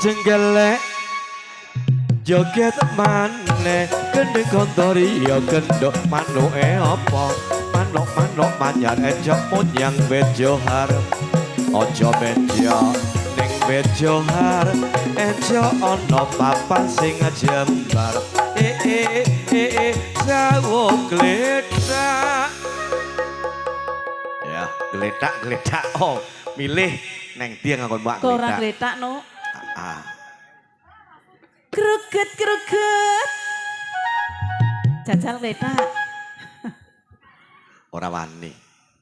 Jenggelek joget maneh gendeng kontori ya gendok manuke apa manuk manyar ejok munyang bejohar aja bejo ning bejohar ejok ana papan sing jembar sawo gledak ya gledak oh milih neng dia ngakon mbak gledak ora gledak no Kruget jajal gledak ora wani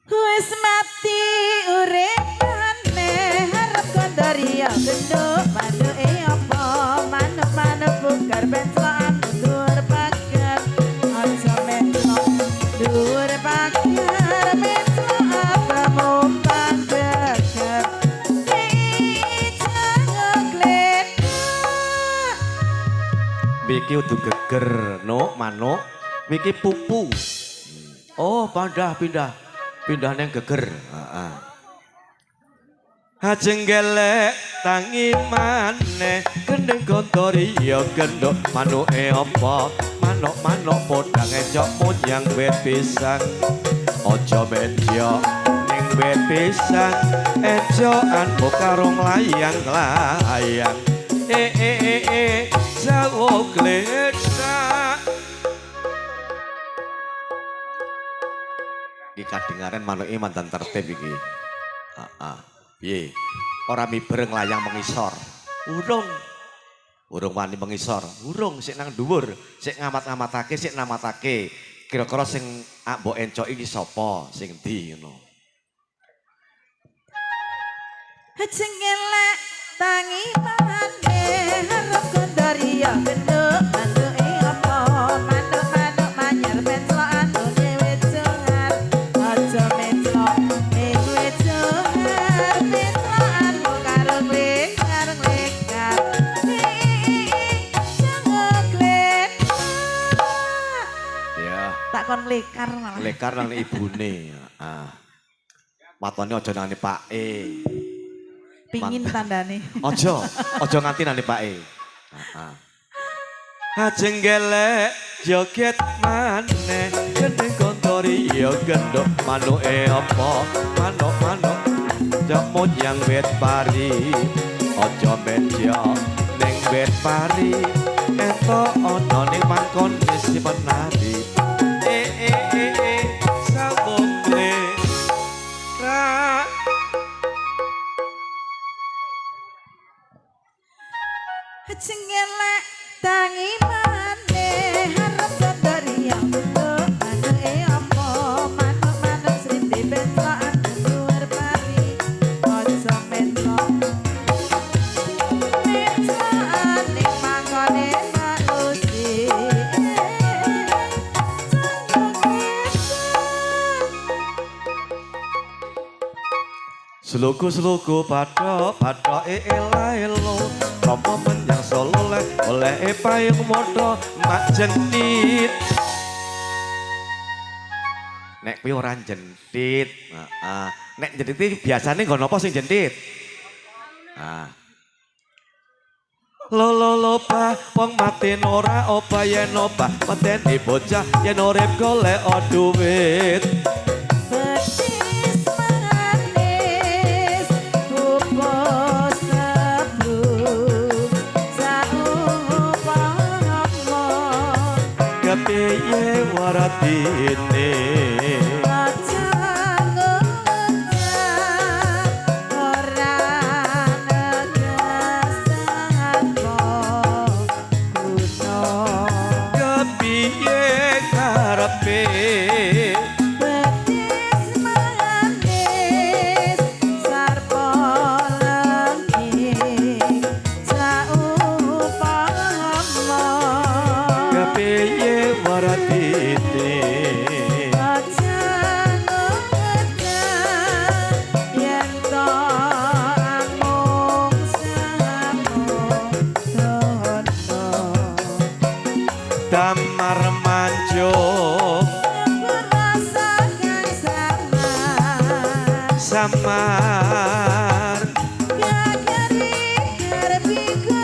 wis mati uripane harap kondorio genduk manuke apa manuk bugar bentrokan dhuwur pagar aja mentok dhuwur pagar mentok apa mumpang geger Wiki udah geger, no, manuk. Wiki pupu. Oh, pindah neng geger. Hajeng gelek tangi maneh gendeng kontori ya gendok manuke apa manuk podang ejok munyang wit pisang aja bejo ning wit pisang ejokan karung layang sawo gledak iki kadengaren manuke mantan tertib iki piye ora miber nglayang mengisor urung wani mengisor urung sik nang dhuwur sik ngamat-ngamatake sik namatake kira-kira sing mbok encoki iki sapa sing endi ngono jengelek tangi maneh harap kondorio genduk manuke apa manuk manyar pencelokan dene wit jongar aja mencelok ning wit jongar pencelokan karo glekar jangan glekar ya tak kon glekar malah glekar nang ibune matone aja nang pake pingin tandane ojo nganti nang pake Hajeng gelek joget maneh gendeng kontori ya gendok manuke apa manuk jok munyang wit pari aja bejo ning wit pari eto ana ning mangkon wis menari sabung gledak jengelek tangi maneh harap kondorio genduk manuke apa manuk srindi bentrokan dhuwur pari aja mentok mentokan ning mangkone manusi Seluku patok ela-elo Romo menyang solo oleh payung modo mak jentit Nek kuwi ora jentit Nek jentit iki biasane nggon apa sing jentit Lolo pa wong mati ora apa yen opah mateni bocah yen urip golek duit kepiye waratine aja ngucap ora negesan kok kuno kepiye karepe betis manis sarpo lengking saupama kepiye waratine aja ngucap yen to amung samono damar manjung berasa kang samar samar gagari arep iku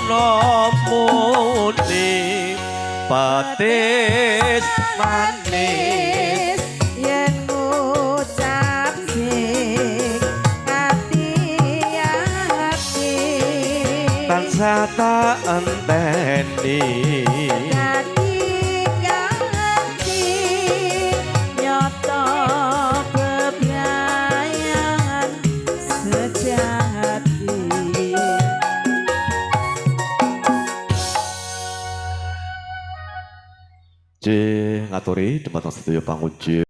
ana muni petis manis yen ngucap sing ati-ati tansah tak enteni dadi ganti nyoto bebrayan sejati ngaturi dumateng sedaya panguji